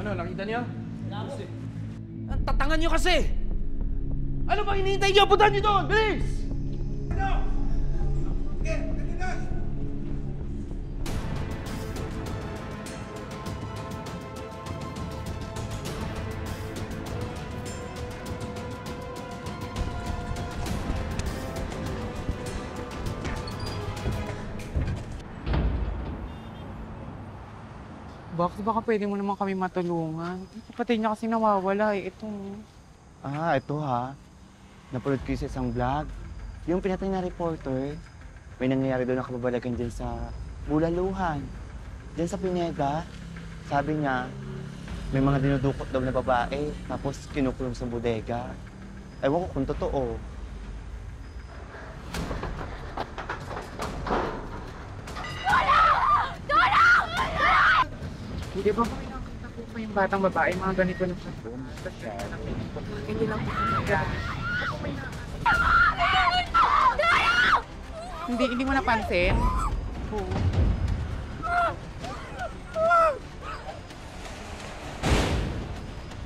Ano, nakita niyo? Ang tatangan niyo kasi! Ano bang hinihintay niyo? Puntahan niyo doon! Bilis! Bakit baka pwede mo naman kami matulungan? Kapatid niya kasi nawawala eh. Ito. Ito ha. Napanood ko sa isang vlog. Yung pinatay na reporter, may nangyayari doon na kababalagan dyan sa Bulaluhan. Dyan sa Pineda, sabi niya, may mga dinudukot daw na babae, tapos kinukulong sa bodega. Ewan ko kung totoo. Hindi ba kami nakita po pa yung batang babae, mga ganito na siya po? Hindi lang po kami hindi mo napansin? Oo.